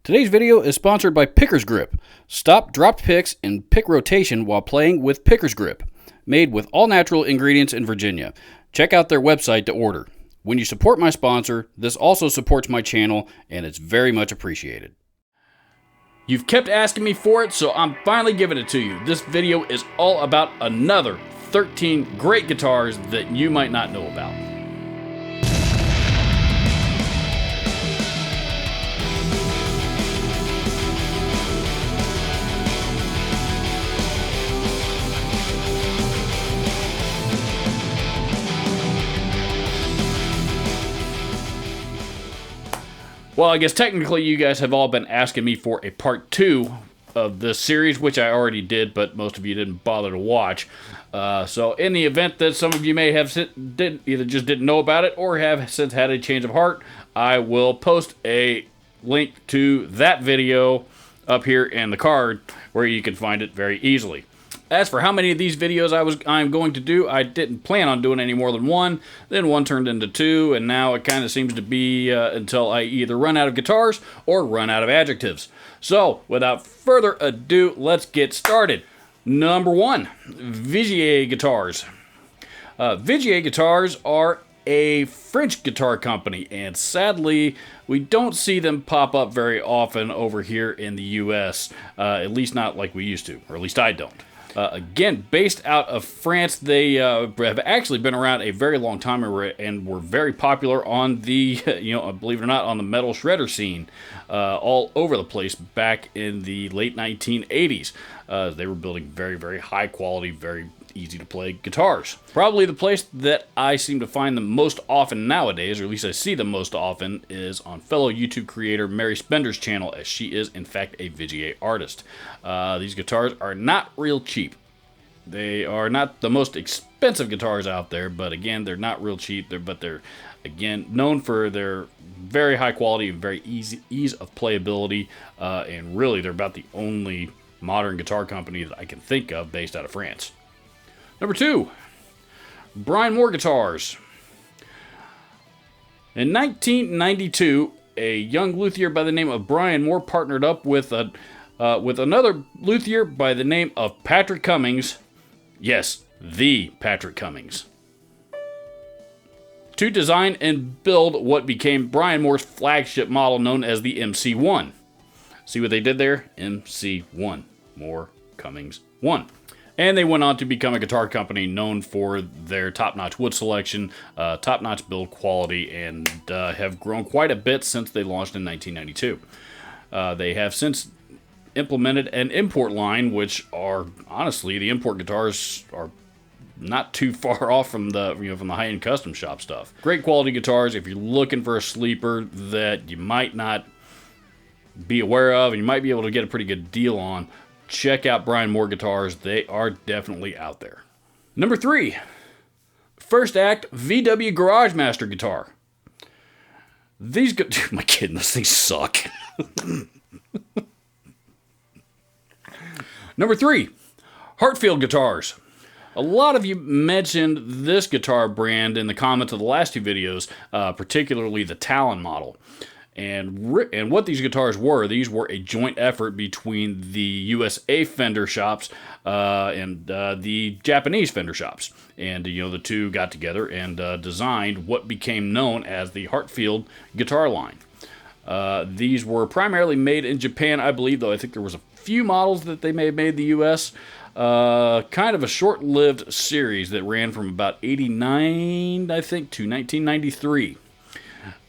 Today's video is sponsored by Picker's Grip. Stop dropped picks and pick rotation while playing with Picker's Grip. Made with all natural ingredients in Virginia. Check out their website to order. When you support my sponsor, this also supports my channel, and it's very much appreciated. You've kept asking me for it, so I'm finally giving it to you. This video is all about another 13 great guitars that you might not know about. Well, I guess technically you guys have all been asking me for a part 2 of this series, which I already did, but most of you didn't bother to watch. So in the event that some of you may have either just didn't know about it or have since had a change of heart, I will post a link to that video up here in the card where you can find it very easily. As for how many of these videos I'm going to do, I didn't plan on doing any more than one. Then one turned into 2, and now it kind of seems to be until I either run out of guitars or run out of adjectives. So, without further ado, let's get started. Number 1, Vigier Guitars. Vigier Guitars are a French guitar company, and sadly, we don't see them pop up very often over here in the US, at least not like we used to, or at least I don't. Again, based out of France, they have actually been around a very long time and were very popular on the, believe it or not, on the metal shredder scene all over the place back in the late 1980s. They were building very, very high quality, very easy to play guitars. Probably the place that I seem to find them most often nowadays, or at least I see them most often, is on fellow YouTube creator Mary Spender's channel, as she is in fact a Vigier artist. These guitars are not real cheap. They are not the most expensive guitars out there, but again, they're not real cheap. They're again known for their very high quality and very ease of playability, and really they're about the only modern guitar company that I can think of based out of France. Number 2, Brian Moore Guitars. In 1992, a young luthier by the name of Brian Moore partnered up with another luthier by the name of Patrick Cummings. Yes, the Patrick Cummings. To design and build what became Brian Moore's flagship model known as the MC1. See what they did there? MC1. Moore Cummings 1. And they went on to become a guitar company known for their top-notch wood selection, top-notch build quality, and have grown quite a bit since they launched in 1992. They have since implemented an import line, which are, honestly, the import guitars are not too far off from the from the high-end custom shop stuff. Great quality guitars if you're looking for a sleeper that you might not be aware of and you might be able to get a pretty good deal on. Check out Brian Moore Guitars. They are definitely out there. Number 3, First Act VW Garage Master Guitar. My kid, those things suck. Number 3, Heartfield Guitars. A lot of you mentioned this guitar brand in the comments of the last 2 videos, particularly the Talon model. And what these guitars were, these were a joint effort between the USA Fender shops and the Japanese Fender shops. And, the two got together and designed what became known as the Heartfield guitar line. These were primarily made in Japan, I believe, though I think there was a few models that they may have made in the US. Kind of a short-lived series that ran from about 89, I think, to 1993.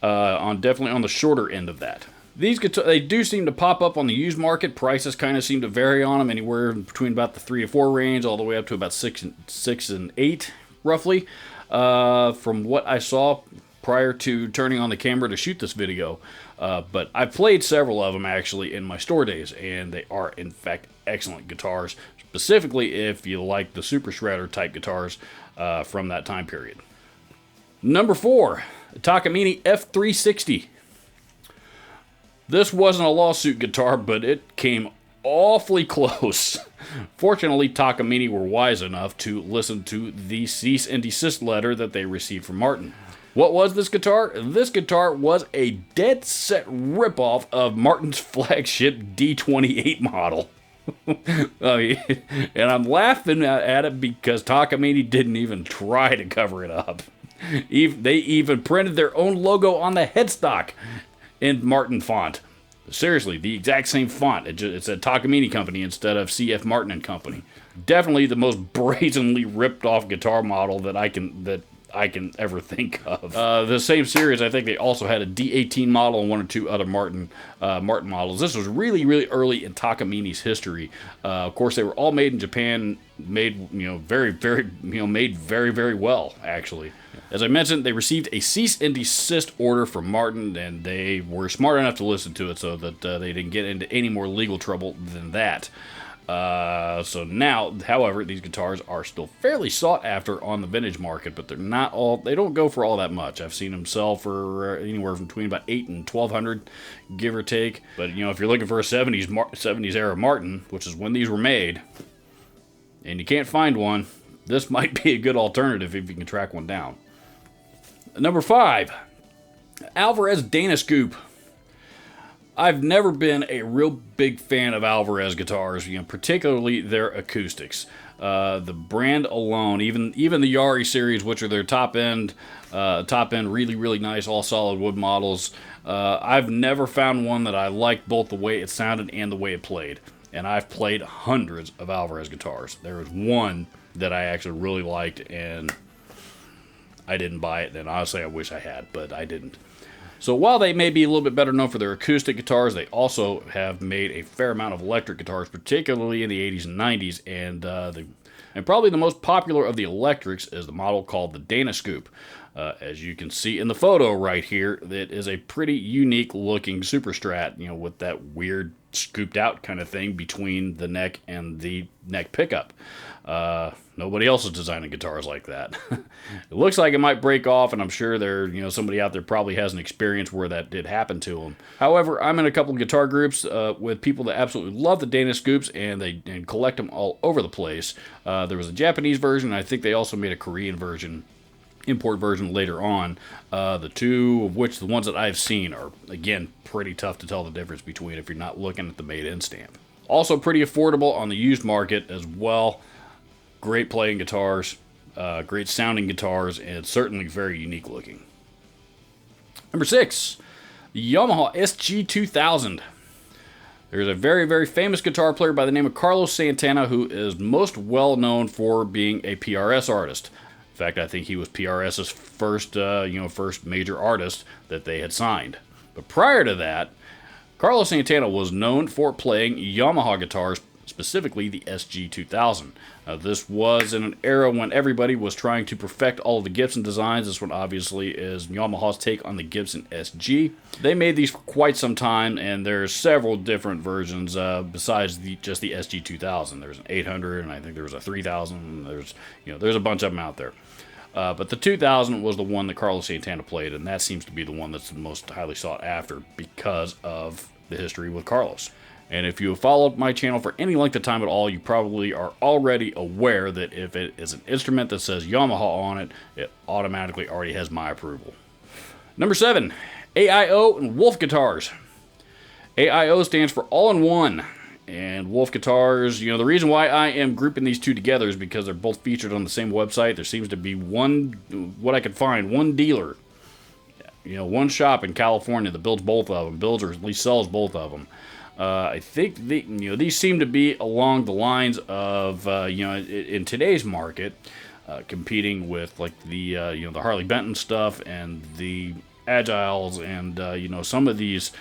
Definitely on the shorter end of that. These guitars, they do seem to pop up on the used market. Prices kind of seem to vary on them, anywhere between about the 3 to 4 range, all the way up to about 6 and 8, roughly. From what I saw prior to turning on the camera to shoot this video, but I've played several of them actually in my store days, and they are in fact excellent guitars. Specifically, if you like the Super Shredder type guitars from that time period. Number 4. Takamine F360. This wasn't a lawsuit guitar, but it came awfully close. Fortunately, Takamine were wise enough to listen to the cease and desist letter that they received from Martin. What was this guitar? This guitar was a dead set ripoff of Martin's flagship D28 model. And I'm laughing at it because Takamine didn't even try to cover it up. They even printed their own logo on the headstock in Martin font. Seriously, the exact same font. It's a Takamine company instead of CF Martin and Company. Definitely the most brazenly ripped off guitar model that I can ever think of. The same series, I think they also had a D18 model and one or two other Martin models. This was really, really early in Takamine's history. Of course, they were all made in Japan, made very, very well, actually. As I mentioned, they received a cease and desist order from Martin, and they were smart enough to listen to it so that they didn't get into any more legal trouble than that. So now, however, these guitars are still fairly sought after on the vintage market, but they don't go for all that much. I've seen them sell for anywhere from between about $800 and $1,200, give or take. But, if you're looking for a 70s era Martin, which is when these were made, and you can't find one, this might be a good alternative if you can track one down. Number 5, Alvarez Dana Scoop. I've never been a real big fan of Alvarez guitars, particularly their acoustics. The brand alone, even the Yari series, which are their top end, really, really nice, all solid wood models. I've never found one that I liked both the way it sounded and the way it played. And I've played hundreds of Alvarez guitars. There was one that I actually really liked, and I didn't buy it. And honestly, I wish I had, but I didn't. So while they may be a little bit better known for their acoustic guitars, they also have made a fair amount of electric guitars, particularly in the 80s and 90s. And probably the most popular of the electrics is the model called the Dana Scoop. As you can see in the photo right here, it is a pretty unique looking Super Strat, with that weird scooped out kind of thing between the neck and the neck pickup. Nobody else is designing guitars like that. It looks like it might break off, and I'm sure somebody out there probably has an experience where that did happen to them. However, I'm in a couple of guitar groups with people that absolutely love the Dana Scoops and collect them all over the place. There was a Japanese version, and I think they also made a Korean version, import version later on. The two of which, the ones that I've seen, are again pretty tough to tell the difference between if you're not looking at the made-in stamp. Also pretty affordable on the used market as well. Great playing guitars, great sounding guitars, and certainly very unique looking. Number 6, the Yamaha SG2000. There's a very, very famous guitar player by the name of Carlos Santana who is most well known for being a PRS artist. In fact, I think he was PRS's first major artist that they had signed. But prior to that, Carlos Santana was known for playing Yamaha guitars, specifically the SG2000. This was in an era when everybody was trying to perfect all of the Gibson designs. This one obviously is Yamaha's take on the Gibson SG. They made these for quite some time, and there's several different versions besides just the SG2000. There's an 800, and I think there was a 3000. There's a bunch of them out there. But the 2000 was the one that Carlos Santana played, and that seems to be the one that's the most highly sought after because of the history with Carlos. And if you have followed my channel for any length of time at all, you probably are already aware that if it is an instrument that says Yamaha on it, it automatically already has my approval. Number 7, AIO and Wolf Guitars. AIO stands for All-in-One. And Wolf Guitars, the reason why I am grouping these two together is because they're both featured on the same website. There seems to be one dealer, one shop in California that builds both of them, builds or at least sells both of them. I think these seem to be along the lines of in today's market, competing with like the Harley Benton stuff and the Agiles and some of these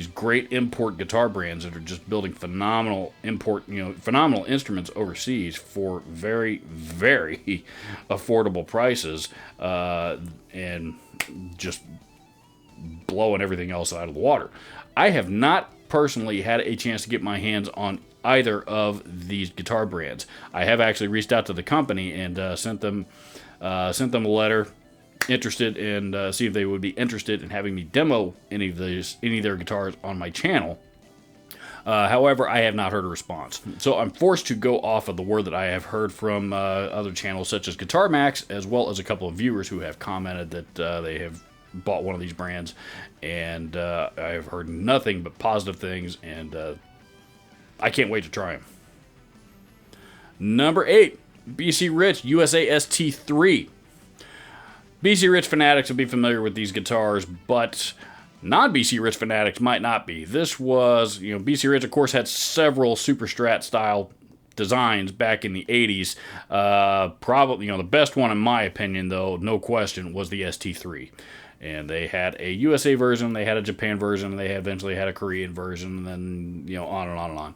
great import guitar brands that are just building phenomenal instruments overseas for very, very affordable prices and just blowing everything else out of the water. I have not personally had a chance to get my hands on either of these guitar brands. I have actually reached out to the company and sent them a letter, interested in see if they would be interested in having me demo any of their guitars on my channel. However, I have not heard a response. So I'm forced to go off of the word that I have heard from other channels such as Guitar Max, as well as a couple of viewers who have commented that they have bought one of these brands, and I have heard nothing but positive things, and I can't wait to try them. Number 8, BC Rich USA ST3. BC Rich fanatics will be familiar with these guitars, but non-BC Rich fanatics might not be. This was, BC Rich, of course, had several Super Strat style designs back in the 80s. Probably, the best one in my opinion, though, no question, was the ST3. And they had a USA version, they had a Japan version, they eventually had a Korean version, and then, on and on and on.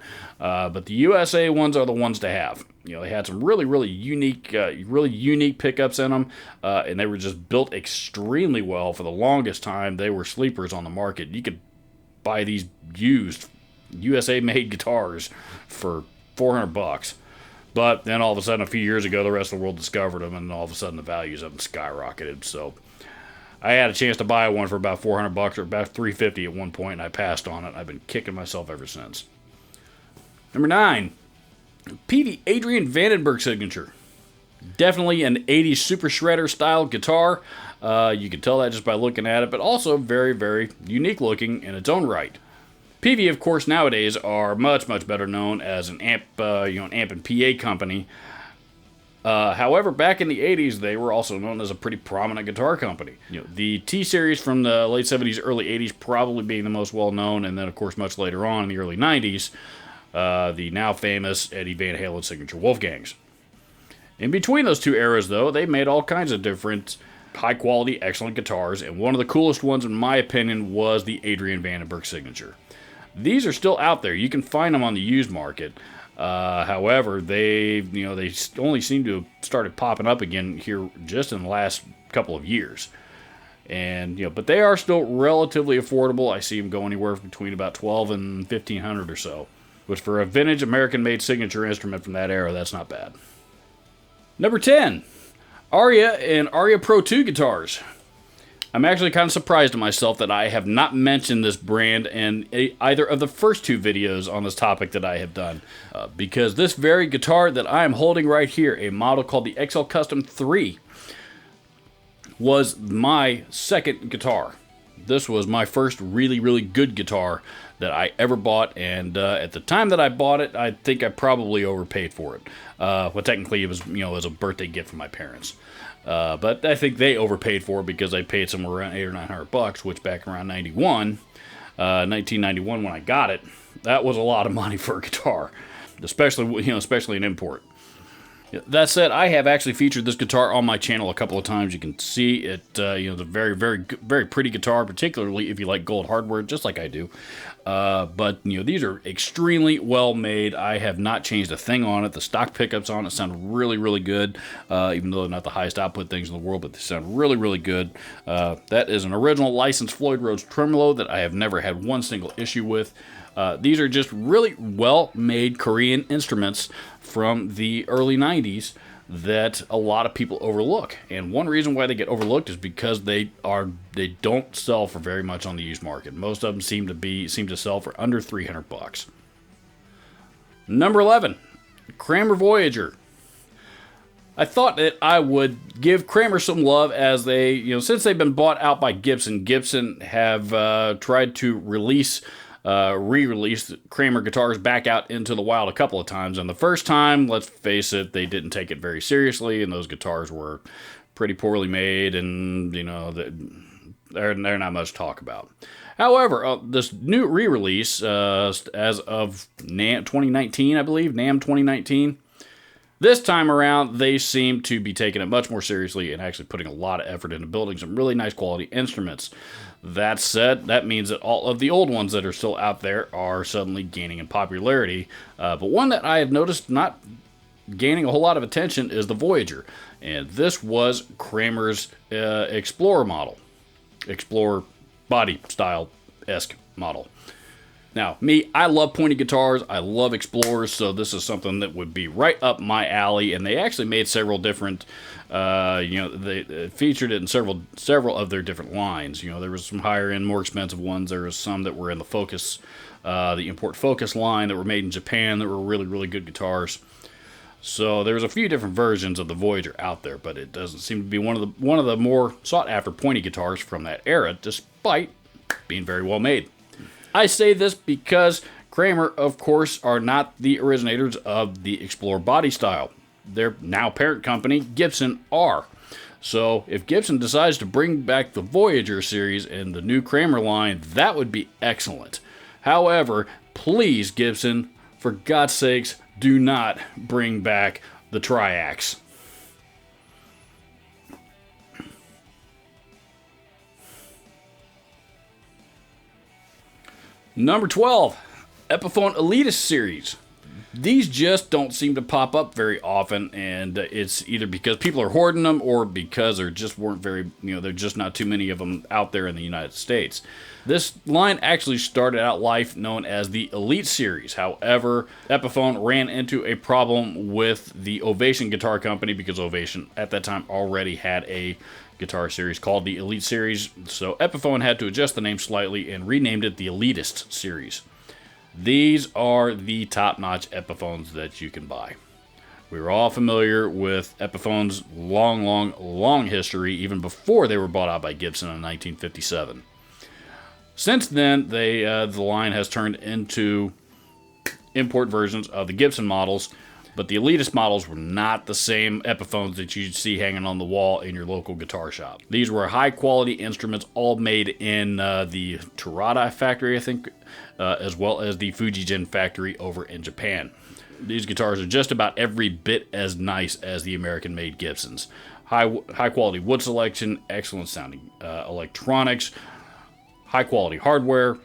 But the USA ones are the ones to have. They had some really unique pickups in them, and they were just built extremely well. For the longest time, they were sleepers on the market. You could buy these used USA-made guitars for $400. But then all of a sudden, a few years ago, the rest of the world discovered them, and all of a sudden the values of them skyrocketed. So I had a chance to buy one for about $400 or about $350 at one point, and I passed on it. I've been kicking myself ever since. Number 9, Peavey Adrian Vandenberg signature. Definitely an 80s super shredder style guitar. You can tell that just by looking at it, but also very unique looking in its own right. Peavey, of course, nowadays are much better known as an amp, an amp and PA company. However, back in the 80s, they were also known as a pretty prominent guitar company. The T-Series from the late 70s, early 80s probably being the most well-known, and then, of course, much later on in the early 90s, the now famous Eddie Van Halen signature Wolfgangs. In between those two eras, though, they made all kinds of different high-quality, excellent guitars, and one of the coolest ones, in my opinion, was the Adrian Vandenberg signature. These are still out there. You can find them on the used market. However, they only seem to have started popping up again here just in the last couple of years. And, but they are still relatively affordable. I see them go anywhere between about $1,200 and $1,500 or so, which for a vintage American-made signature instrument from that era, that's not bad. Number 10, Aria and Aria Pro 2 guitars. I'm actually kind of surprised at myself that I have not mentioned this brand in either of the first two videos on this topic that I have done. Because this very guitar that I am holding right here, a model called the XL Custom 3, was my second guitar. This was my first really good guitar that I ever bought, and at the time that I bought it, I think I probably overpaid for it. Well, technically it was, it was a birthday gift from my parents. But I think they overpaid for it because I paid somewhere around $800 or $900, which back around 1991 when I got it, that was a lot of money for a guitar, especially an import. That said, I have actually featured this guitar on my channel a couple of times. You can see it, it's a very pretty guitar, particularly if you like gold hardware, just like I do. But these are extremely well made. I have not changed a thing on it. The stock pickups on it sound really good, even though they're not the highest output things in the world, but they sound really good. That is an original licensed Floyd Rhodes tremolo that I have never had one single issue with. These are just really well-made Korean instruments from the early 90s that a lot of people overlook. And one reason why they get overlooked is because they don't sell for very much on the used market. Most of them seem to sell for under $300. Number 11, Kramer Voyager. I thought that I would give Kramer some love as they, since they've been bought out by Gibson. Gibson have tried to re-release Kramer guitars back out into the wild a couple of times. And the first time, let's face it, they didn't take it very seriously, and those guitars were pretty poorly made, and they're not much to talk about. However, this new re-release, as of NAMM 2019, I believe, NAMM 2019, this time around, they seem to be taking it much more seriously and actually putting a lot of effort into building some really nice quality instruments. That said, that means that all of the old ones that are still out there are suddenly gaining in popularity. But one that I have noticed not gaining a whole lot of attention is the Voyager. And this was Kramer's Explorer model. Explorer body style-esque model. Now, me, I love pointy guitars. I love Explorers, so this is something that would be right up my alley. And they actually made several different, they featured it in several of their different lines. You know, there was some higher end, more expensive ones. There was some that were in the Focus, the Import Focus line that were made in Japan that were really, really good guitars. So there was a few different versions of the Voyager out there, but it doesn't seem to be one of the more sought after pointy guitars from that era, despite being very well made. I say this because Kramer, of course, are not the originators of the Explorer body style. Their now parent company, Gibson, are. So if Gibson decides to bring back the Voyager series and the new Kramer line, that would be excellent. However, please, Gibson, for God's sakes, do not bring back the Triax. Number 12, Epiphone Elitist series. These just don't seem to pop up very often, and it's either because people are hoarding them or because there just weren't very, there's just not too many of them out there in the United States. This line actually started out life known as the Elite series. However, Epiphone ran into a problem with the Ovation Guitar Company because Ovation at that time already had a guitar series called the Elite series, so Epiphone had to adjust the name slightly and renamed it the Elitist series. These are the top-notch Epiphones that you can buy. We were all familiar with Epiphone's long history, even before they were bought out by Gibson in 1957. Since then, the line has turned into import versions of the Gibson models, but the Elitist models were not the same Epiphones that you'd see hanging on the wall in your local guitar shop. These were high-quality instruments, all made in the Terada factory, I think, as well as the Fujigen factory over in Japan. These guitars are just about every bit as nice as the American-made Gibsons. High-quality wood selection, excellent-sounding electronics, high-quality hardware.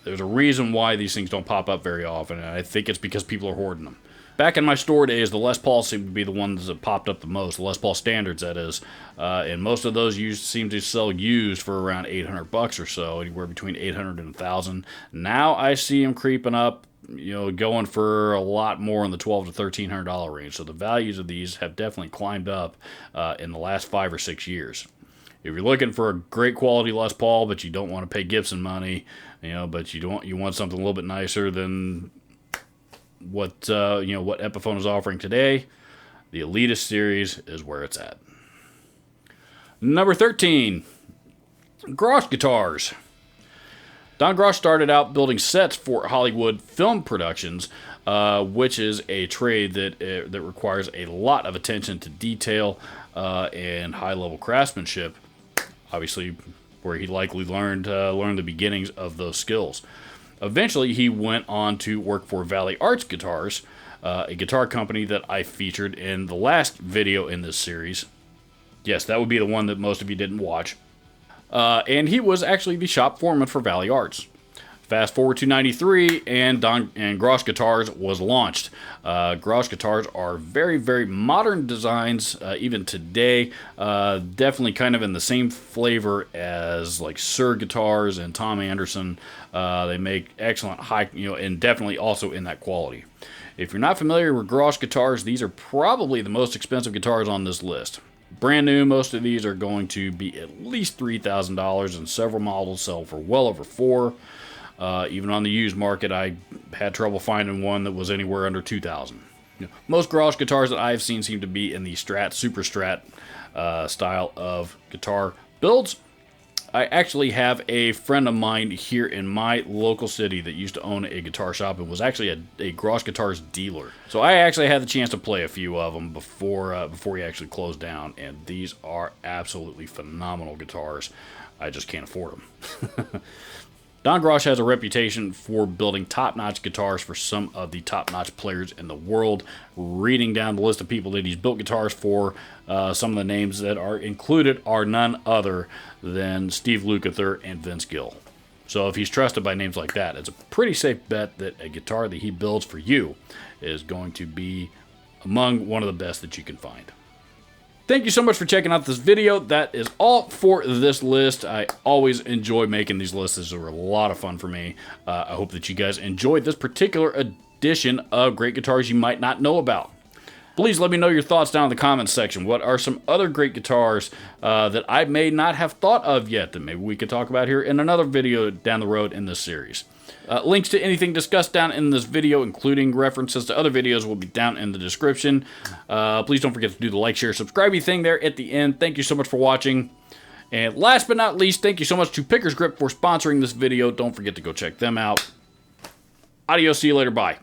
There's a reason why these things don't pop up very often, and I think it's because people are hoarding them. Back in my store days, the Les Paul seemed to be the ones that popped up the most, the Les Paul Standards, that is. And most of those seem to sell used for around $800 or so, anywhere between $800 and $1,000. Now I see them creeping up, going for a lot more in the $1,200 to $1,300 range. So the values of these have definitely climbed up in the last 5 or 6 years. If you're looking for a great quality Les Paul, but you don't want to pay Gibson money, but you want something a little bit nicer than what Epiphone is offering today, the Elitist series is where it's at. Number 13, Grosh Guitars. Don Grosh started out building sets for Hollywood film productions, which is a trade that requires a lot of attention to detail and high-level craftsmanship. Obviously, where he likely learned the beginnings of those skills. Eventually, he went on to work for Valley Arts Guitars, a guitar company that I featured in the last video in this series. Yes, that would be the one that most of you didn't watch. And he was actually the shop foreman for Valley Arts. Fast forward to 93, and Grosh Guitars was launched. Grosh Guitars are very, very modern designs, even today. Definitely kind of in the same flavor as like Suhr Guitars and Tom Anderson. They make excellent high, and definitely also in that quality. If you're not familiar with Grosh Guitars, these are probably the most expensive guitars on this list. Brand new, most of these are going to be at least $3,000, and several models sell for well over $4,000. Even on the used market, I had trouble finding one that was anywhere under $2,000. Most Grosh guitars that I've seen seem to be in the Strat, Super Strat style of guitar builds. I actually have a friend of mine here in my local city that used to own a guitar shop and was actually a Grosh Guitars dealer. So I actually had the chance to play a few of them before he actually closed down, and these are absolutely phenomenal guitars. I just can't afford them. Don Grosh has a reputation for building top-notch guitars for some of the top-notch players in the world. Reading down the list of people that he's built guitars for, some of the names that are included are none other than Steve Lukather and Vince Gill. So if he's trusted by names like that, it's a pretty safe bet that a guitar that he builds for you is going to be among one of the best that you can find. Thank you so much for checking out this video. That is all for this list. I always enjoy making these lists. These are a lot of fun for me. I hope that you guys enjoyed this particular edition of great guitars you might not know about. Please let me know your thoughts down in the comments section. What are some other great guitars that I may not have thought of yet that maybe we could talk about here in another video down the road in this series? Links to anything discussed down in this video, including references to other videos, will be down in the description. Please don't forget to do the like, share, subscribe thing there at the end. Thank you so much for watching. And last but not least, thank you so much to Picker's Grip for sponsoring this video. Don't forget to go check them out. Adios, see you later, bye.